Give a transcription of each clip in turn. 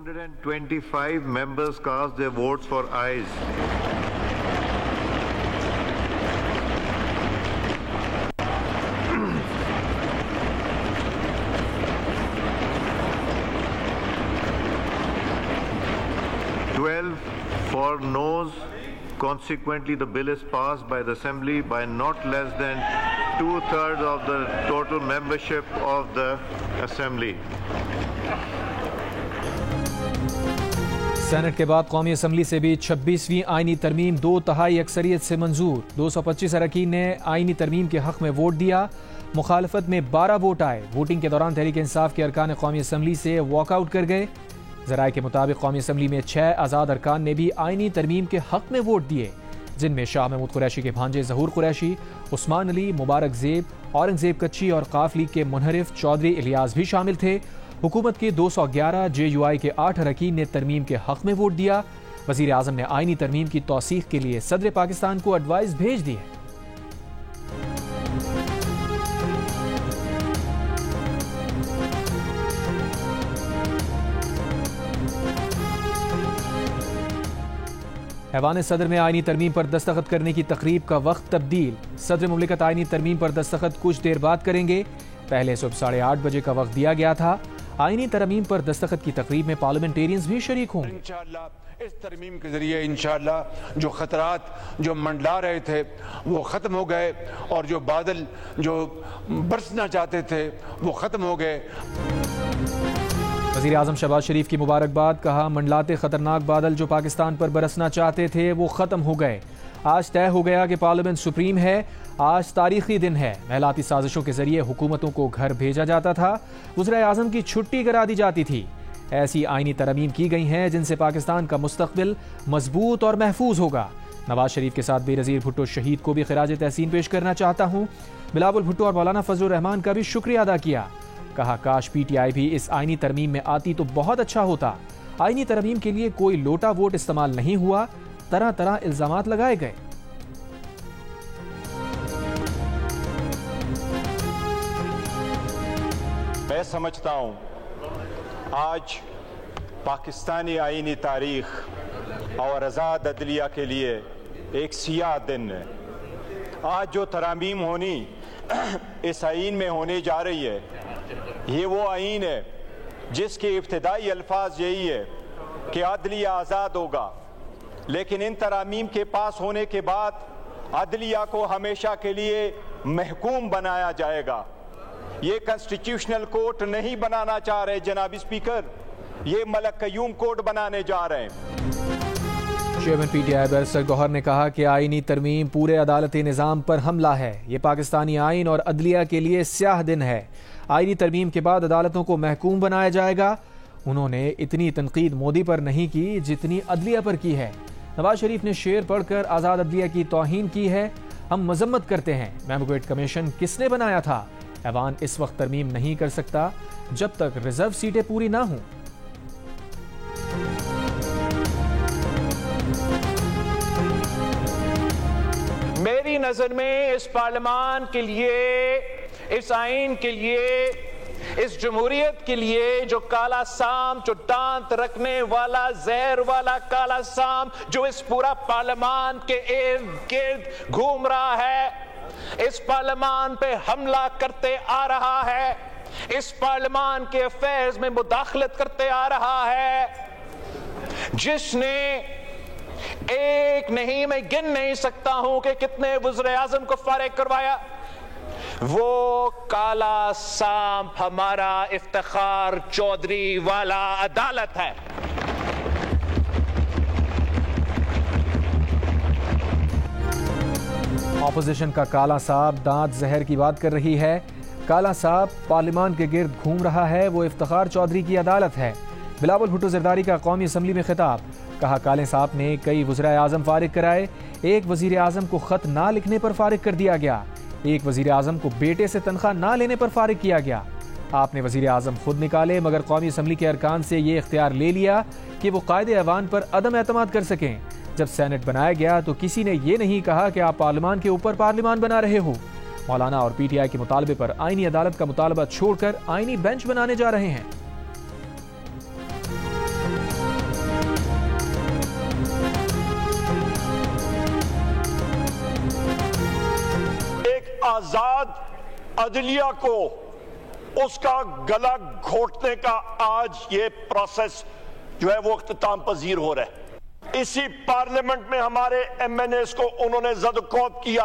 225 members cast their votes for ayes. For noes. Consequently, the bill is passed by the Assembly by not less than 2/3 of the total membership of the Assembly. Senate के बाद कौमी assembly से भी 26वीं आईनी तरमीम 2/3 अक्सरियत से मंजूर। 225 अरकान ने आईनी तरमीम के हक में वोट दिया। मुखालफत में 12 वोट आए। वोटिंग के दौरान तहरीक इंसाफ के अरकान कौमी असम्बली से वॉकआउट कर गए। ज़राए के मुताबिक कौमी असम्बली में 6 आज़ाद अरकान ने भी आईनी तरमीम के हक में वोट दिए, जिनमें शाह महमूद कुरैशी के भांजे ज़हूर कुरैशी, उस्मान अली, मुबारक ज़ेब, औरंगज़ेब कच्ची और काफ लीग के मुनहरिफ चौधरी इलियास भी शामिल थे। हुकूमत के 211 JUI के 8 अरकान ने तरमीम के हक में वोट दिया। वज़ीर आज़म ने आईनी तरमीम की तौसीक़ के लिए सदर पाकिस्तान को एडवाइस भेज दी है। ऐवान सदर में आईनी तरमीम पर दस्तखत करने की तकरीब का वक्त तब्दील। सदर मुमलिकत आईनी तरमीम पर दस्तखत कुछ देर बाद करेंगे। पहले सुबह 8:30 बजे का वक्त दिया गया था। आईनी तरमीम पर दस्तखत की तकरीब में पार्लियामेंटेरियंस भी शरीक होंगे। इंशाअल्लाह इस तरमीम के जरिए इंशाअल्लाह जो खतरात जो मंडला रहे थे वो ख़त्म हो गए और जो बादल जो बरसना चाहते थे वो ख़त्म हो गए। वज़ीर आज़म शहबाज शरीफ की मुबारकबाद। कहा, मंडलाते खतरनाक बादल जो पाकिस्तान पर बरसना चाहते थे वो ख़त्म हो गए। आज तय हो गया कि पार्लियामेंट सुप्रीम है। आज तारीखी दिन है। महलाती साजिशों के जरिए हुकूमतों को घर भेजा जाता था। वज़ीर आज़म की छुट्टी करा दी जाती थी। ऐसी आईनी तरमीम की गई हैं जिनसे पाकिस्तान का मुस्तकबिल मजबूत और महफूज होगा। नवाज शरीफ के साथ बेनज़ीर भुट्टो शहीद को भी खिराज तहसीन पेश करना चाहता हूँ। बिलावल भुट्टो और मौलाना फजलुर रहमान का भी शुक्रिया अदा किया। कहा, काश PTI भी इस आईनी तरमीम में आती तो बहुत अच्छा होता। आईनी तरमीम के लिए कोई लोटा वोट इस्तेमाल नहीं हुआ। तरह तरह इल्जामात लगाए गए। मैं समझता हूं आज पाकिस्तानी आईनी तारीख और आज़ाद अदलिया के लिए एक सियाह दिन है। आज जो तरामीम होनी इस आईन में होने जा रही है, ये वो आईन है जिसके इब्तिदाई अल्फाज यही है कि अदलिया आज़ाद होगा, लेकिन इन तरामीम के पास होने के बाद अदलिया को हमेशा के लिए महकूम बनाया जाएगा। ये कॉन्स्टिट्यूशनल कोर्ट नहीं बनाना चाह रहे जनाब स्पीकर, ये मलक कयूम कोर्ट बनाने जा रहे हैं। चेयरमैन PTI बैरिस्टर गौहर ने कहा कि आईनी तरमीम पूरे अदालती निज़ाम पर हमला है। ये पाकिस्तानी आइन और अदलिया के लिए स्याह दिन है। आईनी तरमीम के बाद अदालतों को महकूम बनाया जाएगा। उन्होंने इतनी तनकीद मोदी पर नहीं की जितनी अदलिया पर की है। नवाज शरीफ ने शेर पढ़कर आज़ाद अदलिया की तौहीन की है। हम मजम्मत करते हैं। मैमोगेट कमीशन किसने बनाया था? ऐवान इस वक्त तरमीम नहीं कर सकता जब तक रिजर्व सीटें पूरी ना हों। मेरी नजर में इस पार्लियामान के लिए, इस आइन के लिए, इस जमहूरियत के लिए जो काला साम, जो दांत रखने वाला जहर वाला काला साम जो इस पूरा पार्लियामान के इर्द गिर्द घूम रहा है, इस पार्लियामान पे हमला करते आ रहा है, इस पार्लियामान के अफेयर्स में मुदाखलत करते आ रहा है, जिसने एक नहीं, मैं गिन नहीं सकता हूं कि कितने वज़ीर आज़म को फारिग करवाया, वो काला सांप हमारा इफ्तिखार चौधरी वाला अदालत है। ऑपोजिशन का काला सांप दांत जहर की बात कर रही है। काला सांप पार्लियामान के गिर्द घूम रहा है, वो इफ्तिखार चौधरी की अदालत है। बिलावल भुट्टो ज़रदारी का कौमी असम्बली में खिताब। कहा, काले सांप ने कई वज़ीर आज़म फारिग कराए। एक वज़ीर आज़म को खत ना लिखने पर फारिग कर दिया गया। एक वज़ीर आज़म को बेटे से तनख्वाह ना लेने पर फारिग किया गया। आपने वज़ीर आज़म खुद निकाले, मगर कौमी असम्बली के अरकान से ये इख्तियार ले लिया कि वो कायदे ऐवान पर अदम एतमाद कर सकें। जब सेनेट बनाया गया तो किसी ने ये नहीं कहा कि आप पार्लियामान के ऊपर पार्लियामान बना रहे हो। मौलाना और PTI के मुतालबे पर आईनी अदालत का मुतालबा छोड़कर आईनी बेंच बनाने जा रहे हैं। आजाद अदलिया को उसका गला घोटने का आज ये प्रोसेस जो है वो इख्तिताम पजीर हो रहा है। इसी पार्लियामेंट में हमारे एमएनएस को उन्होंने ज़द-ओ-कौब किया।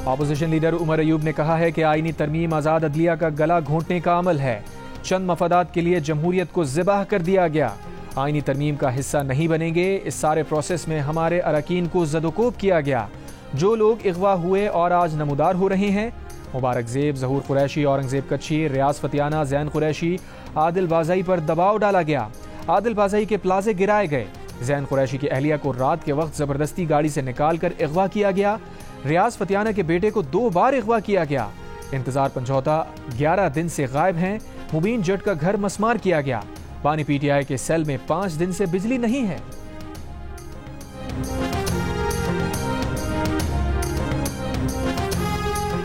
ऑपोजिशन लीडर उमर अयूब ने कहा है कि आईनी तरमीम आज़ाद अदलिया का गला घोंटने का अमल है। चंद मफादात के लिए जमहूरियत को ज़िबाह कर दिया गया। आईनी तरमीम का हिस्सा नहीं बनेंगे। इस सारे प्रोसेस में हमारे अरकान को ज़द-ओ-कौब किया गया। जो लोग अगवा हुए और आज नमूदार हो रहे हैं, मुबारक ज़ेब, ज़हूर कुरैशी, औरंगज़ेब कच्ची, रियाज फतियाना, ज़ैन कुरैशी, आदिल बाज़ाई पर दबाव डाला गया। आदिल बाज़ाई के प्लाजे गिराए गए। ज़ैन कुरैशी की अहलिया को रात के वक्त ज़बरदस्ती गाड़ी से निकाल कर अगवा किया गया। रियाज फतियाना के बेटे को 2 बार अगवा किया गया। इंतजार पंजौता 11 दिन से गायब हैं। मुबीन जट का घर मसमार किया गया। बानी पीटीआई के सेल में 5 दिन से बिजली नहीं है।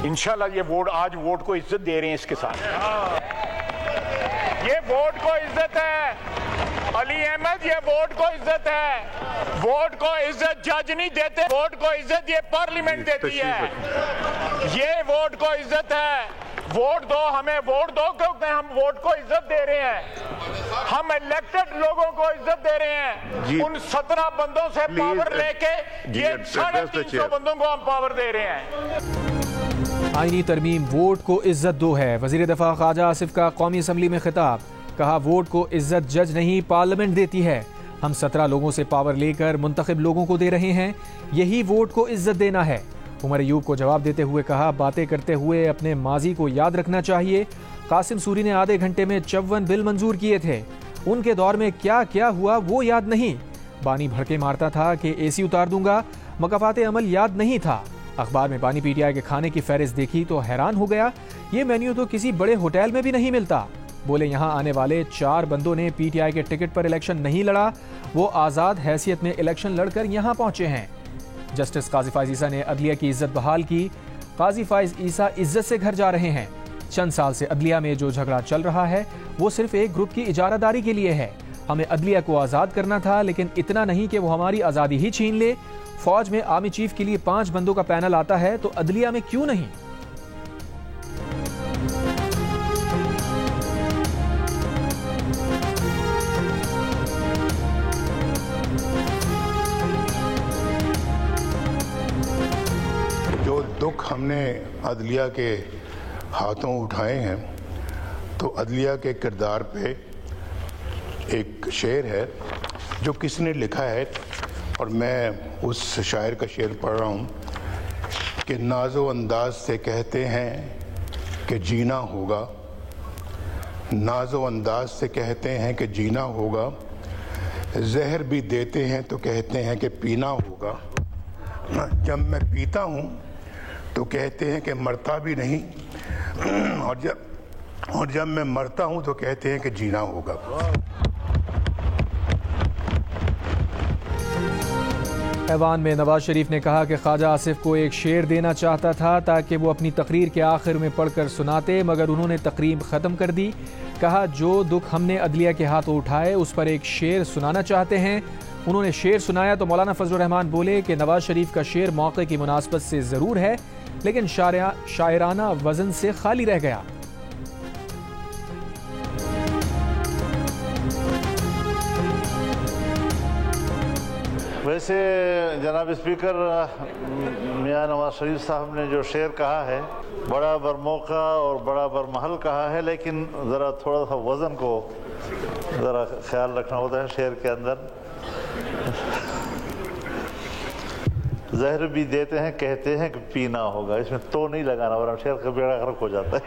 इंशाल्लाह ये वोट आज वोट को इज्जत दे रहे हैं। इसके साथ ये वोट को इज्जत है। अली अहमद, ये वोट को इज्जत है। वोट को इज्जत जज नहीं देते, वोट को इज्जत ये पार्लियामेंट देती है। ये वोट को इज्जत है। वोट दो, हमें वोट दो, क्योंकि हम वोट को इज्जत दे रहे हैं। हम इलेक्टेड लोगों को इज्जत दे रहे हैं। उन 17 बंदों से पावर लेके ये 350 बंदों को हम पावर दे रहे हैं। आईनी तरमीम वोट को इज्जत दो है। वजीर दफा ख्वाजा आसिफ का कौमी असम्बली में खिताब। कहा, वोट को इज्जत जज नहीं पार्लियामेंट देती है। हम 17 लोगों से पावर लेकर मुंतखब लोगों को दे रहे हैं। यही वोट को इज्जत देना है। उमर अयूब को जवाब देते हुए कहा, बातें करते हुए अपने माजी को याद रखना चाहिए। कासिम सूरी ने आधे घंटे में 54 बिल मंजूर किए थे। उनके दौर में क्या क्या हुआ वो याद नहीं। बानी भड़के मारता था कि एसी उतार दूंगा, मकाफात अमल याद नहीं था। अखबार में बानी पीटीआई के खाने की फहरिस्त देखी तो हैरान हो गया। ये मेन्यू तो किसी बड़े होटल में भी नहीं मिलता। बोले, यहाँ आने वाले 4 बंदों ने पीटीआई के टिकट पर इलेक्शन नहीं लड़ा। वो आज़ाद हैसियत में इलेक्शन लड़कर यहाँ पहुंचे हैं। जस्टिस काजी फाइज ईसा ने अदलिया की इज्जत बहाल की। काजी फाइज ईसा इज्जत से घर जा रहे हैं। चंद साल से अदलिया में जो झगड़ा चल रहा है वो सिर्फ एक ग्रुप की इजारादारी के लिए है। हमें अदलिया को आज़ाद करना था, लेकिन इतना नहीं कि वो हमारी आज़ादी ही छीन ले। फौज में आर्मी चीफ के लिए 5 बंदों का पैनल आता है तो अदलिया में क्यों नहीं? जो दुख हमने अदलिया के हाथों उठाए हैं, तो अदलिया के किरदार पे एक शेर है जो किसी ने लिखा है, और मैं उस शायर का शेर पढ़ रहा हूँ कि नाजो अंदाज से कहते हैं कि जीना होगा, नाजो अंदाज से कहते हैं कि जीना होगा, जहर भी देते हैं तो कहते हैं कि पीना होगा। जब मैं पीता हूँ तो कहते हैं कि मरता भी नहीं, और जब मैं मरता हूँ तो कहते हैं कि जीना होगा। ऐवान में नवाज शरीफ ने कहा कि ख्वाजा आसिफ को एक शेर देना चाहता था ताकि वो अपनी तकरीर के आखिर में पढ़कर सुनाते, मगर उन्होंने तकरीर ख़त्म कर दी। कहा, जो दुख हमने अदलिया के हाथों उठाए उस पर एक शेर सुनाना चाहते हैं। उन्होंने शेर सुनाया तो मौलाना फजलुर रहमान बोले कि नवाज शरीफ का शेर मौके की मुनासबत से ज़रूर है, लेकिन शायराना वज़न से खाली रह गया। वैसे जनाब स्पीकर, मियां नवाज शरीफ साहब ने जो शेर कहा है बड़ा बरमौका और बड़ा बरमहल कहा है, लेकिन ज़रा थोड़ा सा वज़न को ज़रा ख्याल रखना होता है शेर के अंदर। जहर भी देते हैं, कहते हैं कि पीना होगा। इसमें तो नहीं लगाना वरना शेर का बेड़ा गर्क हो जाता है।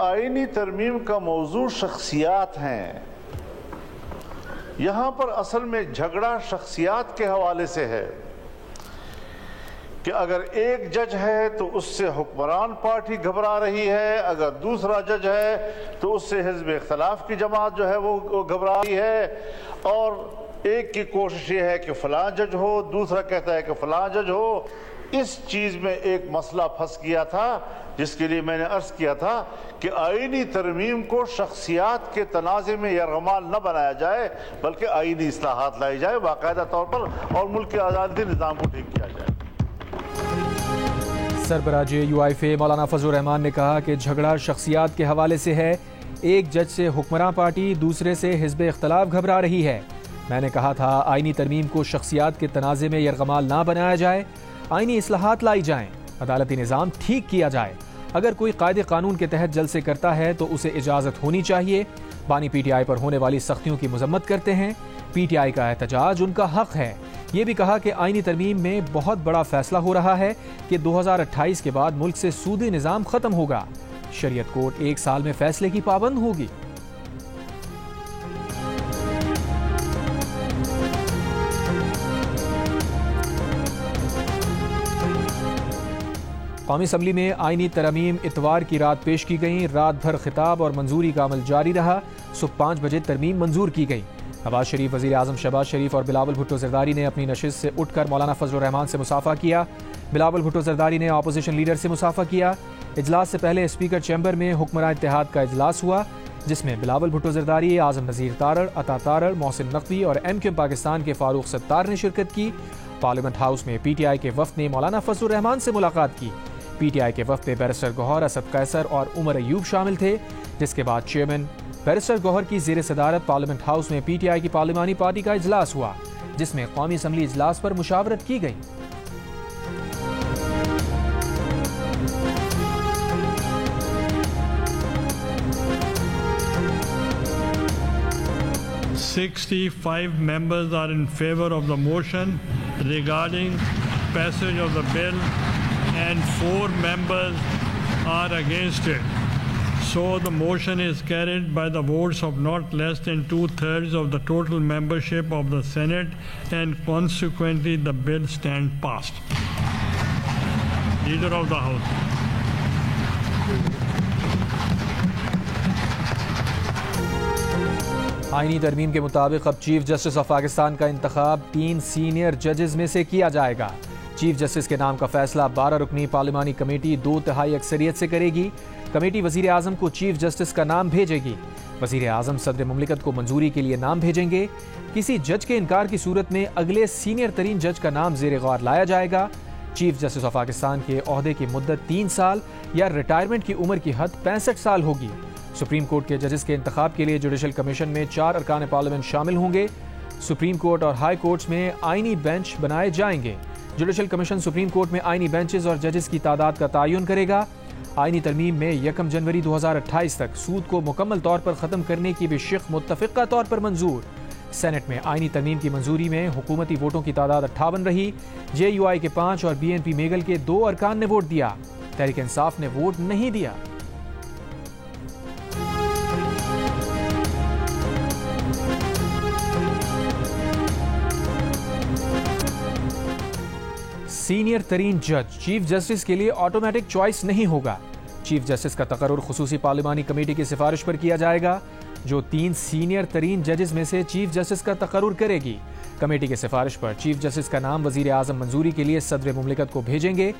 आईनी तरमीम का मौजू शख्सियात हैं। यहाँ पर असल में झगड़ा शख्सियात के हवाले से है कि अगर एक जज है तो उससे हुक्मरान पार्टी घबरा रही है, अगर दूसरा जज है तो उससे हिज़्ब इख्तिलाफ की जमात जो है वो घबरा रही है, और एक की कोशिश ये है कि फ़लाँ जज हो, दूसरा कहता है कि फ़लाँ जज हो। इस चीज में एक मसला फंस गया था, जिसके लिए मैंने अर्ज किया था कि आईनी तरमीम को शख्सियात के तनाज़े में यरगमाल न बनाया जाए, बल्कि आईनी इस्लाहात लाई जाए बाकायदा तौर पर, और मुल्क के आज़ादी निज़ाम को ठीक किया जाए। सरबराह JUIFA मौलाना फजलुर रहमान ने कहा कि झगड़ा शख्सियात के हवाले से है। एक जज से हुक्मरान पार्टी, दूसरे से हिज़्ब इख्तलाफ घबरा रही है। मैंने कहा था आईनी तरमीम को शख्सियात के तनाज़े में यरगमाल ना बनाया जाए, आईनी इस्लाहात लाई जाएं, अदालती निज़ाम ठीक किया जाए। अगर कोई कायदे कानून के तहत जलसे करता है तो उसे इजाज़त होनी चाहिए। बानी PTI पर होने वाली सख्तियों की मजम्मत करते हैं। PTI का एहतजाज उनका हक है। ये भी कहा कि आईनी तरमीम में बहुत बड़ा फैसला हो रहा है कि 2028 के बाद मुल्क से सूदी निज़ाम ख़त्म होगा। शरीयत कोर्ट 1 साल में फैसले की पाबंद होगी। कौमी असम्बली में आईनी तरमीम इतवार की रात पेश की गई। रात भर खिताब और मंजूरी का अमल जारी रहा। सुबह 5 बजे तरमीम मंजूर की गई। नवाज शरीफ, वज़ीर आज़म शहबाज शरीफ और बिलावल भुट्टो ज़रदारी ने अपनी नशिस्त से उठकर मौलाना फजलुर रहमान से मुसाफा किया। बिलावल भुट्टो ज़रदारी ने अपोजिशन लीडर से मुसाफा किया। इजलास से पहले स्पीकर चैम्बर में हुक्मरान इत्तेहाद का इजलास हुआ, जिसमें बिलावल भुट्टो ज़रदारी, आज़म नज़ीर तारड़, अता तारड़, मोहसिन नकवी और MQM पाकिस्तान के फारूक सत्तार ने शिरकत की। पार्लियामेंट हाउस में PTI के वफ़द ने मौलाना फजलुर रहमान से मुलाकात की। PTI के वफ़द में बैरिस्टर गौहर, असद कैसर और उमर अयूब शामिल थे, जिसके बाद चेयरमैन बैरिस्टर गौहर की ज़ेर सदारत पार्लियामेंट हाउस में PTI की पार्लिमानी पार्टी का इजलास हुआ, जिसमें कौमी असम्बली इजलास पर मुशावरत की गई। Sixty-five members are in favor of the motion regarding passage of the bill, and 4 members are against it. So the motion is carried by the votes of not less than 2/3 of the total membership of the Senate, and consequently the bill stands passed. Leader of the House. आईनी तरमीम के मुताबिक अब chief justice of Pakistan का इंतखाब 3 senior जजेस में से किया जाएगा। चीफ जस्टिस के नाम का फैसला 12 रुकनी पार्लिमानी कमेटी 2/3 अक्सरियत से करेगी। कमेटी वजीर आज़म को चीफ जस्टिस का नाम भेजेगी। वजीर आज़म सदर मुमलिकत को मंजूरी के लिए नाम भेजेंगे। किसी जज के इनकार की सूरत में अगले सीनियर तरीन जज का नाम ज़ेर गौर लाया जाएगा। चीफ जस्टिस ऑफ पाकिस्तान के ओहदे की मुद्दत 3 साल या रिटायरमेंट की उम्र की हद 65 साल होगी। सुप्रीम कोर्ट के जजेस के इंतखाब के लिए जुडिशल कमीशन में 4 अरकान पार्लियामेंट शामिल होंगे। सुप्रीम कोर्ट और हाई कोर्ट्स में आईनी बेंच बनाए जाएंगे। जुडिशल कमीशन सुप्रीम कोर्ट में आईनी बेंचेस और जजेस की तादाद का तयन करेगा। आईनी तरमीम में 1 जनवरी 2028 तक सूद को मुकम्मल तौर पर ख़त्म करने की भी शिक मुत्तफ़िक़ा तौर पर मंजूर। सेनेट में आईनी तरमीम की मंजूरी में हुकूमती वोटों की तादाद 58 रही। JUI के 5 और BNP मेगल के 2 अरकान ने वोट दिया। तहरीक इंसाफ ने वोट नहीं दिया। सीनियर तरीन जज चीफ जस्टिस के लिए ऑटोमेटिक चॉइस नहीं होगा। चीफ जस्टिस का तकर्रुर खुसूसी पार्लिमानी कमेटी की सिफारिश पर किया जाएगा, जो 3 सीनियर तरीन जजेस में से चीफ जस्टिस का तकर्रुर करेगी। कमेटी की सिफारिश पर चीफ जस्टिस का नाम वजीर आज़म मंजूरी के लिए सदर मुमलिकत को भेजेंगे।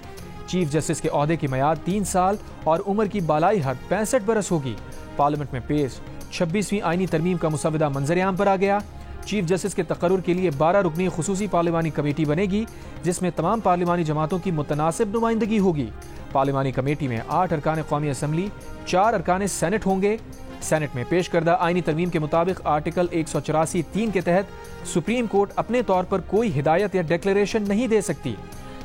चीफ जस्टिस के ओहदे की मियाद 3 साल और उम्र की बालाई हद 65 बरस होगी। पार्लियामेंट में पेश 26वीं आईनी तरमीम का मुसवदा मंजर-ए-आम पर आ गया। चीफ जस्टिस के तकर्रुर के लिए 12 रुकनी खुसूसी पार्लिमानी कमेटी बनेगी, जिसमें तमाम पार्लिमानी जमातों की मुतनासिब नुमाइंदगी होगी। पार्लिमानी कमेटी में 8 अरकान कौमी असम्बली, 4 अरकान सेनेट होंगे। सेनेट में पेश करदा आईनी तरमीम के मुताबिक आर्टिकल 184(3) के तहत सुप्रीम कोर्ट अपने तौर पर कोई हिदायत या डिक्लेरेशन नहीं दे सकती।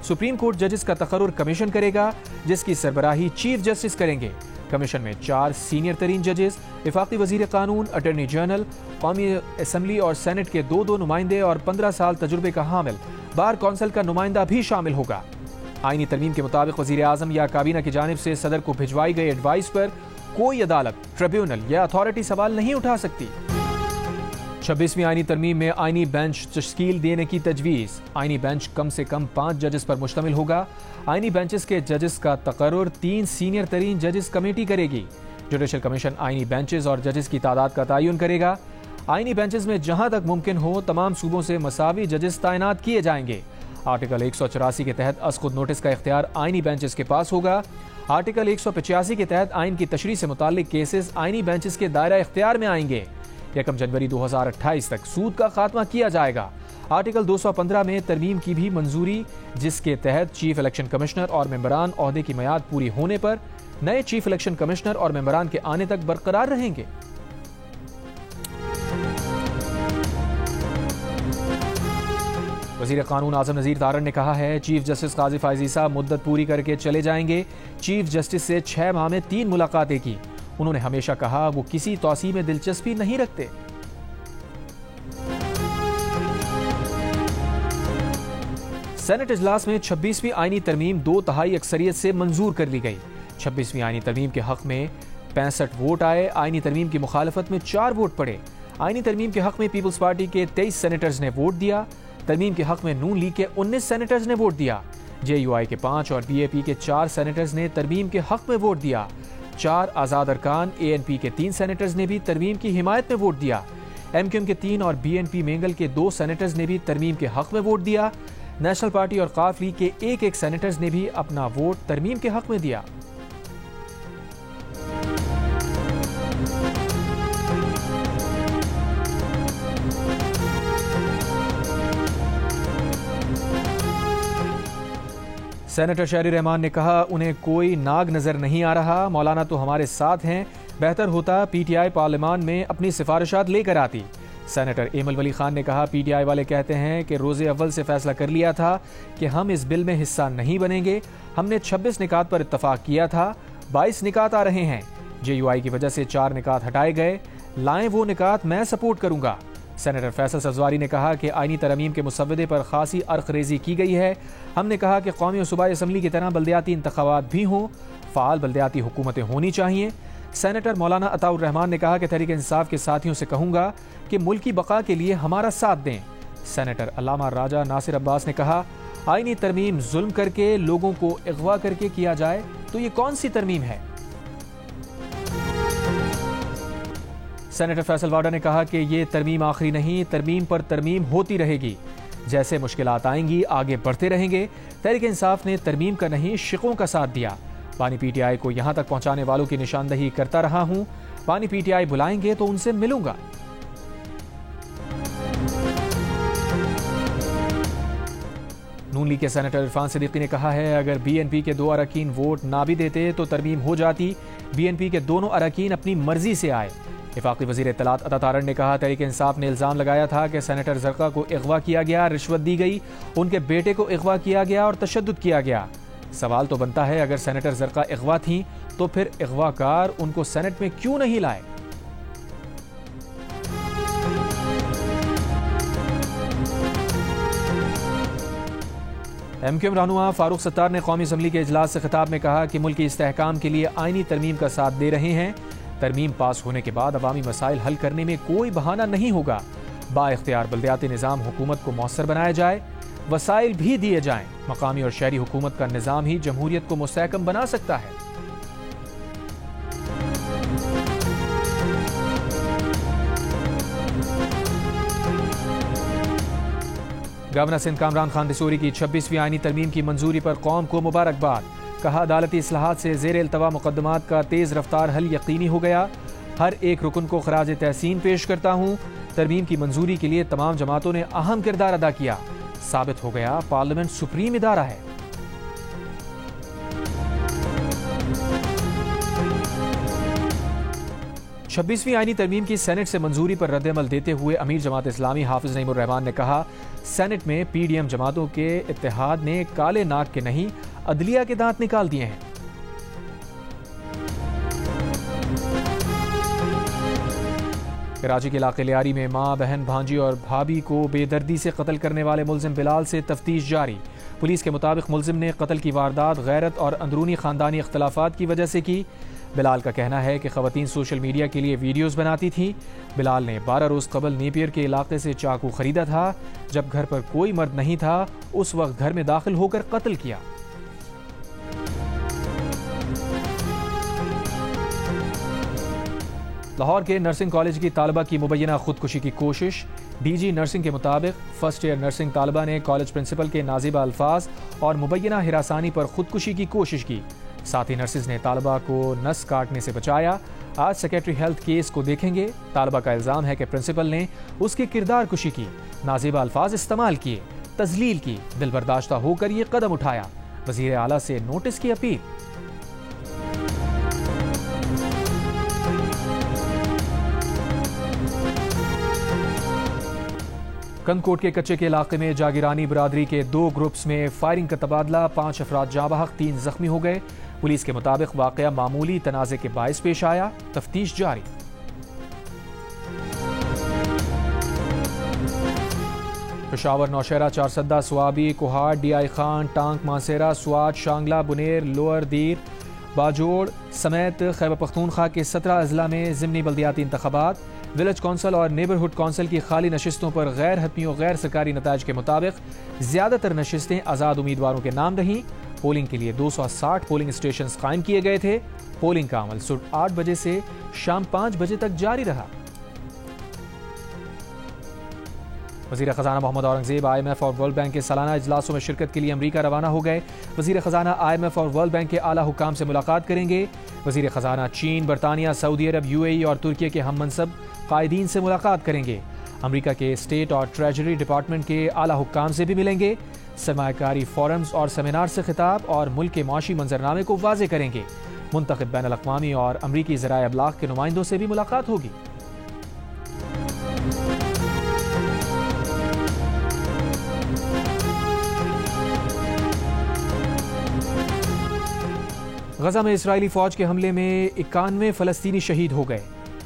सुप्रीम कोर्ट जजेस का तकर्रुर कमीशन करेगा, जिसकी सरबराही चीफ जस्टिस करेंगे। कमीशन में 4 सीनियर तरीन जजेस, वफाकी वजीर कानून, अटर्नी जनरल, कौमी असम्बली और सेनेट के 2 नुमाइंदे और 15 साल तजुर्बे का हामिल बार कौंसिल का नुमाइंदा भी शामिल होगा। आईनी तरमीम के मुताबिक वजीर आज़म या काबीना की जानिब से सदर को भिजवाई गई एडवाइस पर कोई अदालत, ट्रिब्यूनल या अथॉरिटी सवाल नहीं उठा सकती। 26वीं आईनी तरमीम में आईनी बेंच तश्कील देने की तजवीज़। आईनी बेंच कम से कम 5 जजेस पर मुश्तमिल होगा। आईनी बेंचेस के जजेस का तकर्रुर 3 सीनियर तरीन जजेस कमेटी करेगी। जुडिशल कमीशन आईनी बेंचेस और जजेस की तादाद का तयन करेगा। आईनी बेंचेस में जहां तक मुमकिन हो तमाम सूबों से मसावी जजेस तैनात किए जाएंगे। आर्टिकल 184 के तहत अज़-खुद नोटिस का इख्तियार आईनी बेंचेस के पास होगा। आर्टिकल 185 के तहत आइन की तशरीह से मुताल्लिक केसेस आईनी बेंचेस के दायरा इख्तियार में आएंगे। 1 जनवरी 2028 तक सूद का खात्मा किया जाएगा। आर्टिकल 215 में तरमीम की भी मंजूरी, जिसके तहत चीफ इलेक्शन कमिश्नर और मेंबरान ओहदे की मियाद पूरी होने पर नए चीफ इलेक्शन कमिश्नर और मेंबरान के आने तक बरकरार रहेंगे। वज़ीर कानून आज़म नज़ीर तारण ने कहा है, चीफ जस्टिस काजी फायजी साहब मुद्दत पूरी करके चले जाएंगे। चीफ जस्टिस से 6 माह में 3 मुलाकातें की। उन्होंने हमेशा कहा वो किसी तौसी में दिलचस्पी नहीं रखते। सेनेट इजलास में 26वीं आईनी तरमीम 2/3 अक्सरियत से मंजूर कर ली गई। 26वीं आईनी तरमीम के हक में 65 वोट आए। आईनी तरमीम की मुखालफत में 4 वोट पड़े। आईनी तरमीम के हक में पीपल्स पार्टी के 23 सेनेटर्स ने वोट दिया। तरमीम के हक में नून लीग के 19 सेनेटर्स ने वोट दिया। JUI के 5 और BAP के 4 सेनेटर्स ने तरमीम के हक में वोट दिया। 4 आज़ाद अरकान ANP के 3 सेनेटर्स ने भी तरमीम की हिमायत में वोट दिया। MQM के 3 और BNP मेंगल के 2 सेनेटर्स ने भी तरमीम के हक में वोट दिया। नेशनल पार्टी और काफ लीग के 1-1 सेनेटर्स ने भी अपना वोट तरमीम के हक में दिया। सेनेटर शहरी रहमान ने कहा, उन्हें कोई नाग नजर नहीं आ रहा। मौलाना तो हमारे साथ हैं। बेहतर होता PTI पार्लियामान में अपनी सिफारिशात लेकर आती। सेनेटर एमल वली खान ने कहा, PTI वाले कहते हैं कि रोज़े अव्वल से फैसला कर लिया था कि हम इस बिल में हिस्सा नहीं बनेंगे। हमने 26 निकात पर इत्तफाक किया था, 22 निकात आ रहे हैं। JUI की वजह से 4 निकात हटाए गए। लाएं वो निकात मैं सपोर्ट करूंगा। सेनेटर फैसल सब्जवारी ने कहा कि आईनी तरमीम के मुसव्वदे पर खासी अर्खरेजी की गई है। हमने कहा कि कौमी और सूबाई असम्बली की तरह बल्दियाती इंतखाबात भी हों, फ़ाल बल्दियाती हुकूमतें होनी चाहिए। सेनेटर मौलाना अताउर रहमान ने कहा कि तहरीक इंसाफ के साथियों से कहूंगा कि मुल्की बका के लिए हमारा साथ दें। सेनेटर अल्लामा राजा नासिर अब्बास ने कहा, आईनी तरमीम जुल्म करके लोगों को अगवा करके किया जाए तो ये कौन सी तरमीम है। सेनेटर फैसल वाडा ने कहा कि ये तरमीम आखिरी नहीं, तरमीम पर तरमीम होती रहेगी। जैसे मुश्किलात आएंगी आगे बढ़ते रहेंगे। तहरीक इंसाफ ने तरमीम का नहीं शिकों का साथ दिया। पानी PTI को यहां तक पहुंचाने वालों की निशानदही करता रहा हूं। पानी PTI बुलाएंगे तो उनसे मिलूंगा। नून लीग के सेनेटर इरफान सिद्दीकी ने कहा है, अगर BNP के 2 अरकान वोट ना भी देते तो तरमीम हो जाती। BNP के दोनों अरकान अपनी मर्जी से आए। वफाकी वज़ीर इत्तलात अता तारण ने कहा, तहरीक इंसाफ ने इल्ज़ाम लगाया था कि सेनेटर ज़रक़ा को अगवा किया गया, रिश्वत दी गई, उनके बेटे को अगवा किया गया और तशद्दुद किया गया। सवाल तो बनता है, अगर सेनेटर ज़रक़ा अगवा थी तो फिर अगवाकार उनको सेनेट में क्यों नहीं लाए। MQM रहनुमा फारूक सत्तार ने कौमी असम्बली के इजलास से खिताब में कहा कि मुल्क की इस्तेहकाम के लिए आईनी तरमीम का साथ दे रहे हैं। तरमीम पास होने के बाद अवामी मसाइल हल करने में कोई बहाना नहीं होगा। बाइख्तियार बल्दियाती निज़ाम हुकूमत को मौसर बनाया जाए, वसाइल भी दिए जाएं। मकामी और शहरी हुकूमत का निज़ाम ही जमहूरियत को मुस्तहकम बना सकता है। गवर्नर सिंध कामरान खान दिसूरी की 26वीं आईनी तरमीम की मंजूरी पर कौम को मुबारकबाद। कहा, अदालती इस्लाहात से ज़ेर इल्तवा मुकदमात का तेज़ रफ्तार हल यकीनी हो गया। हर एक रुकन को खराज तहसीन पेश करता हूँ। तरमीम की मंजूरी के लिए तमाम जमातों ने अहम किरदार अदा किया। साबित हो गया पार्लियामेंट सुप्रीम इदारा है। छब्बीसवीं आईनी तरमीम की सेनेट से मंजूरी पर रद्द-ए-अमल देते हुए अमीर जमात इस्लामी हाफिज नईमुर रहमान ने कहा, सेनेट में PDM जमातों के इत्तेहाद ने काले नाग के नहीं अदलिया के दांत निकाल दिए हैं। कराची के इलाके लियारी में मां, बहन, भांजी और भाभी को बेदर्दी से कत्ल करने वाले मुलजिम बिलाल से तफ्तीश जारी। पुलिस के मुताबिक मुलजिम ने कत्ल की वारदात गैरत और अंदरूनी खानदानी इख्तलाफात की वजह से की। बिलाल का कहना है कि खवातीन सोशल मीडिया के लिए वीडियोस बनाती थीं। बिलाल ने 12 रोज़ कबल नेपियर के इलाके से चाकू खरीदा था। जब घर पर कोई मर्द नहीं था उस वक्त घर में दाखिल होकर कत्ल किया। लाहौर के नर्सिंग कॉलेज की तालिबा की मुबैना खुदकुशी की कोशिश। डीजी नर्सिंग के मुताबिक फर्स्ट ईयर नर्सिंग तालिबा ने कॉलेज प्रिंसिपल के नाजिबा अल्फाज और मुबैना हिरासानी पर खुदकुशी की कोशिश की। साथ ही नर्सिस ने तालिबा को नस काटने से बचाया। आज सेक्रेटरी हेल्थ केस को देखेंगे। तालिबा का इल्जाम है कि प्रिंसिपल ने उसकी किरदार कुशी की, नाजिबा अल्फाज इस्तेमाल किए, तजलील की। दिल बर्दाश्ता होकर ये कदम उठाया। वजीर आला से नोटिस की अपील। कंदकोट के कच्चे के इलाके में जागीरानी बरादरी के 2 ग्रुप्स में फायरिंग का तबादला। 5 अफराद जाँ बहक, 3 जख्मी हो गए। पुलिस के मुताबिक वाकया मामूली तनाज़े के बायस पेश आया। तफ्तीश जारी। पेशावर, नौशहरा, चारसद्दा, स्वाबी, कोहाट, डीआई खान, टांक, मानसेरा, स्वात, शांगला, बुनेर, लोअर दीर, बाजोड़ समेत खैबर पख्तूनख्वा के 17 अजला में ज़िमनी बल्दियाती इंतखाबात। विलेज कौंसल और नेबरहुड कौंसल की खाली नशिस्तों पर गैर हतमी और गैर सरकारी नताज के मुताबिक ज़्यादातर नशिस्तें आज़ाद उम्मीदवारों के नाम रहीं। पोलिंग के लिए 260 पोलिंग स्टेशन कायम किए गए थे। पोलिंग का अमल सुबह 8 बजे से शाम 5 बजे तक जारी रहा। वज़ीर ख़जाना मोहम्मद औरंगज़ेब IMF और वर्ल्ड बैंक के सालाना इजलासों में शिरकत के लिए अमरीका रवाना हो गए। वज़ीर ख़जाना IMF और वर्ल्ड बैंक के आला हुकाम से मुलाकात करेंगे। वज़ीर ख़जाना चीन, बरतानिया, सऊदी अरब, UAE और तुर्की के हम मनसब कायदीन से मुलाकात करेंगे। अमरीका के स्टेट और ट्रेजरी डिपार्टमेंट के आला हुक्काम से भी मिलेंगे। सरमायाकारी फोरम्स और सेमिनार से खिताब और मुल्क के माशी मंजरनामे को वाज़े करेंगे। मुंतखब बैनुल अक़वामी और अमरीकी ज़राए अबलाग के नुमाइंदों से भी मुलाकात होगी। गजा में इसराइली फौज के हमले में 91 फ़लस्तीनी शहीद हो गए।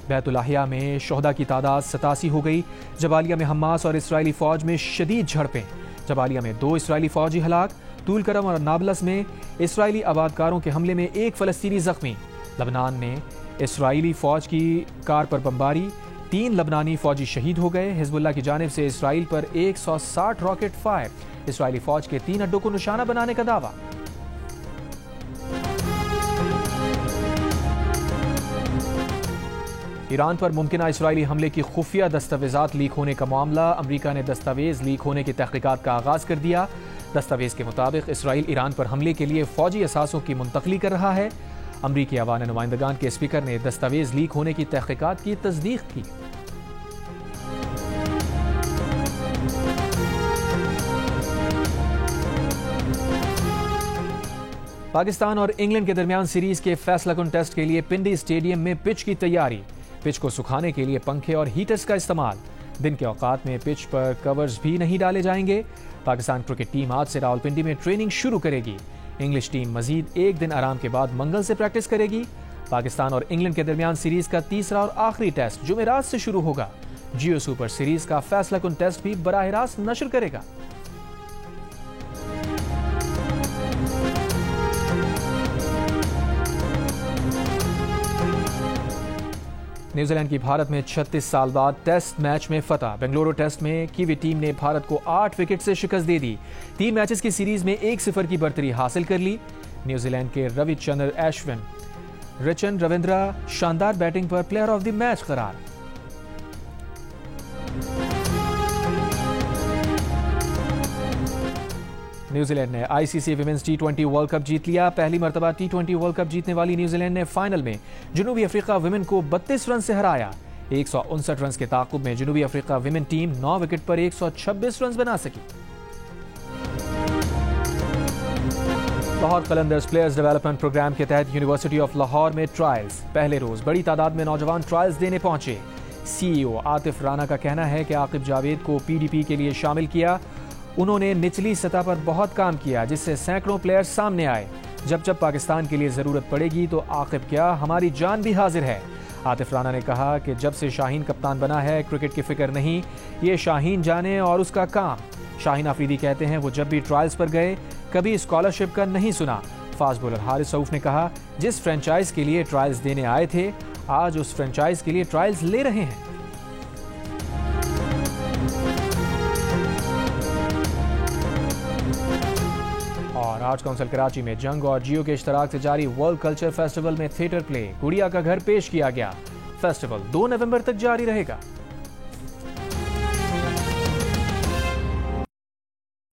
बैतुलाहिया में शोहदा की तादाद 87 हो गई। जबालिया में हमास और इसराइली फौज में शदीद झड़पें। जबालिया में 2 इसराइली फौजी हलाक। तूलकरम और नाबलस में इसराइली आबादकारों के हमले में 1 फ़लस्तीनी जख्मी। लबनान में इसराइली फौज की कार पर बमबारी, 3 लबनानी फौजी शहीद हो गए। हिजबुल्लाह की जानिब से इसराइल पर 160 रॉकेट फायर। इसराइली फौज के 3 अड्डों को निशाना बनाने का दावा। ईरान पर मुमकिन इसराइली हमले की खुफिया दस्तावेजात लीक होने का मामला। अमरीका ने दस्तावेज लीक होने की तहकीकात का आगाज कर दिया। दस्तावेज के मुताबिक इसराइल ईरान पर हमले के लिए फौजी असासों की मुंतकली कर रहा है। अमरीकी अवान नुमाइंदगान के स्पीकर ने दस्तावेज लीक होने की तहकीकात की तस्दीक की। पाकिस्तान और इंग्लैंड के दरमियान सीरीज के फैसलाकुन टेस्ट के लिए पिंडी स्टेडियम में पिच की तैयारी। पिच को सुखाने के लिए पंखे और हीटर्स का इस्तेमाल। दिन के औकात में पिच पर कवर्स भी नहीं डाले जाएंगे। पाकिस्तान क्रिकेट टीम आज से रावलपिंडी में ट्रेनिंग शुरू करेगी। इंग्लिश टीम मजीद 1 दिन आराम के बाद मंगल से प्रैक्टिस करेगी। पाकिस्तान और इंग्लैंड के दरमियान सीरीज का तीसरा और आखिरी टेस्ट जुमेरात से शुरू होगा। जियो सुपर सीरीज का फैसलाकुन टेस्ट भी बराह रास्त नशर करेगा। न्यूजीलैंड की भारत में 36 साल बाद टेस्ट मैच में फतह। बेंगलुरु टेस्ट में कीवी टीम ने भारत को 8 विकेट से शिकस्त दे दी। 3 मैचेस की सीरीज में 1-0 की बढ़तरी हासिल कर ली। न्यूजीलैंड के रविचंद्र अश्विन, रिचन रविंद्रा शानदार बैटिंग पर प्लेयर ऑफ द मैच करार। न्यूजीलैंड ने ICC women's T20 world cup जीत लिया। पहली मरतबा T20 वर्ल्ड कप जीतने वाली न्यूजीलैंड ने फाइनल में जनूबी अफ्रीका विमेन को 32 रन से हराया। 159 रन के ताकुब में जनूबी अफ्रीका विमेन टीम 9 विकेट पर 126 रन बना सकी। Lahore Qalandars players development program के तहत यूनिवर्सिटी ऑफ लाहौर में ट्रायल्स। पहले रोज बड़ी तादाद में नौजवान ट्रायल्स देने पहुंचे। CEO आतिफ राना का कहना है कि आकिब जावेद को PDP के लिए शामिल किया। उन्होंने निचली सतह पर बहुत काम किया, जिससे सैकड़ों प्लेयर्स सामने आए। जब जब पाकिस्तान के लिए ज़रूरत पड़ेगी तो आकिब क्या, हमारी जान भी हाजिर है। आतिफ राना ने कहा कि जब से शाहीन कप्तान बना है क्रिकेट की फिक्र नहीं, ये शाहीन जाने और उसका काम। शाहीन आफरीदी कहते हैं वो जब भी ट्रायल्स पर गए कभी स्कॉलरशिप का नहीं सुना। फास्ट बॉलर हारिस रऊफ ने कहा जिस फ्रेंचाइज के लिए ट्रायल्स देने आए थे आज उस फ्रेंचाइज के लिए ट्रायल्स ले रहे हैं। और आर्ट्स काउंसिल कराची में जंग और जियो के इश्तराक से जारी वर्ल्ड कल्चर फेस्टिवल में थिएटर प्ले गुड़िया का घर पेश किया गया। फेस्टिवल 2 नवंबर तक जारी रहेगा।